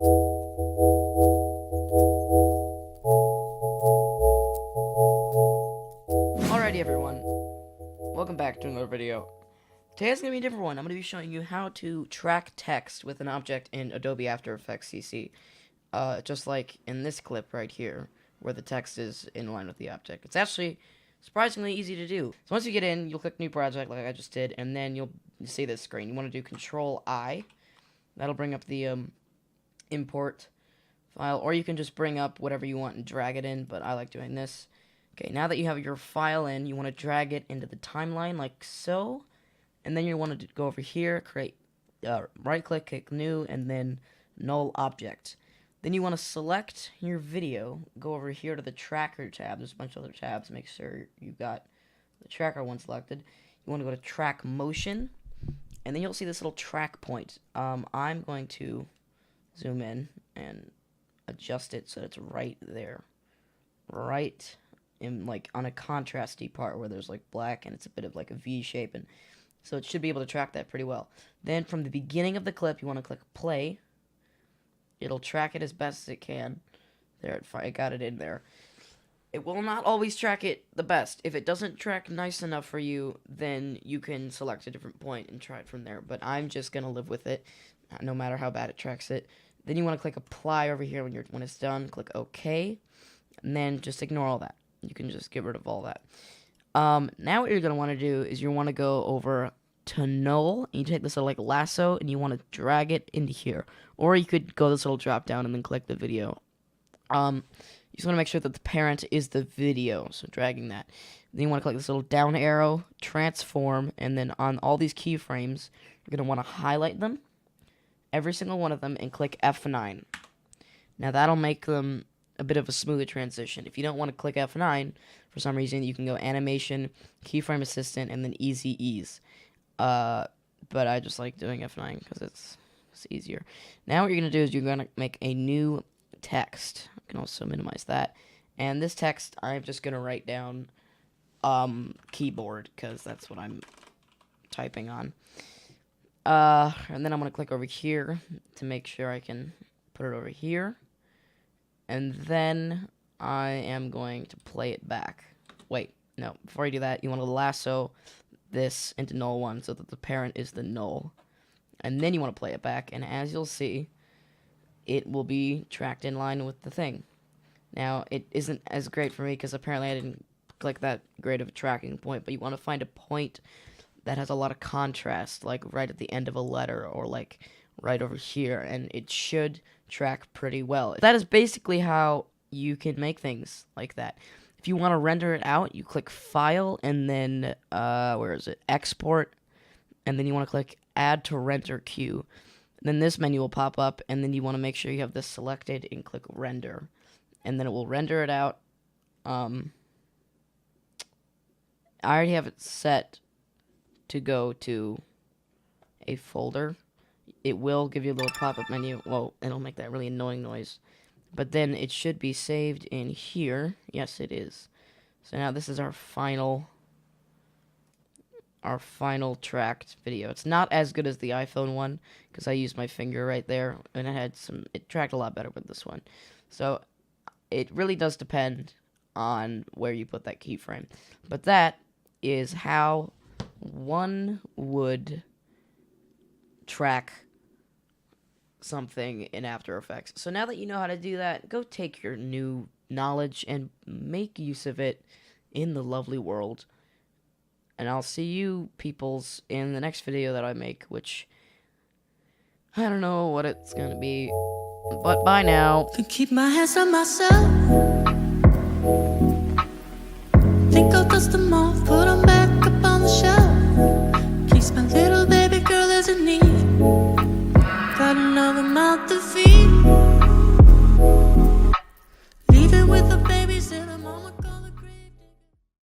Alrighty everyone, welcome back to another video. Today's going to be a different one. I'm going to be showing you how to track text with an object in Adobe After Effects CC. Just like in this clip right here, where the text is in line with the object. It's actually surprisingly easy to do. So once you get in, you'll click New Project like I just did, and then you'll see this screen. You want to do Control-I. That'll bring up the import file, or you can just bring up whatever you want and drag it in, but I like doing this. Okay, now that you have your file in, you want to drag it into the timeline like so, and then you want to go over here, create, right-click, click New, and then Null Object. Then you want to select your video, go over here to the Tracker tab. There's a bunch of other tabs. Make sure you've got the Tracker one selected. You want to go to Track Motion, and then you'll see this little track point. I'm going to zoom in and adjust it so it's right there. Right in, like, on a contrasty part where there's, like, black and it's a bit of, like, a V shape. And so it should be able to track that pretty well. Then from the beginning of the clip, you want to click Play. It'll track it as best as it can. There, I got it in there. It will not always track it the best. If it doesn't track nice enough for you, then you can select a different point and try it from there. But I'm just going to live with it, no matter how bad it tracks it. Then you want to click Apply over here when it's done. Click OK. And then just ignore all that. You can just get rid of all that. Now what you're going to want to do is you want to go over to Null, and you take this little like lasso, and you want to drag it into here. Or you could go this little drop down and then click the video. You just want to make sure that the parent is the video, so dragging that. Then you want to click this little down arrow, transform, and then on all these keyframes, you're going to want to highlight them, every single one of them, and click F9. Now that'll make them a bit of a smoother transition. If you don't want to click F9, for some reason, you can go Animation, Keyframe Assistant, and then Easy Ease. But I just like doing F9 because it's easier. Now what you're going to do is you're going to make a new text. I can also minimize that. And this text, I'm just going to write down keyboard because that's what I'm typing on. And then I'm going to click over here to make sure I can put it over here. And then I am going to play it back. Wait, no. Before you do that, you want to lasso this into null 1 so that the parent is the null. And then you want to play it back. And as you'll see, it will be tracked in line with the thing. Now, it isn't as great for me because apparently I didn't click that great of a tracking point. But you want to find a point that has a lot of contrast, like right at the end of a letter or like right over here, and it should track pretty well. That is basically how you can make things like that. If you want to render it out, you click File and then where is it? Export, and then you want to click Add to Render Queue. Then this menu will pop up, and then you want to make sure you have this selected and click Render, and then it will render it out. I already have it set to go to a folder. It will give you a little pop-up menu. Well, it'll make that really annoying noise. But then it should be saved in here. Yes, it is. So now this is our final tracked video. It's not as good as the iPhone one because I used my finger right there, and it tracked a lot better with this one. So it really does depend on where you put that keyframe. But that is how one would track something in After Effects. So now that you know how to do that, go take your new knowledge and make use of it in the lovely world. And I'll see you peoples in the next video that I make, which I don't know what it's gonna be, but bye now. Can keep my hands on myself. Think I'll dust them off, put them back up on the shelf. Please, my little baby.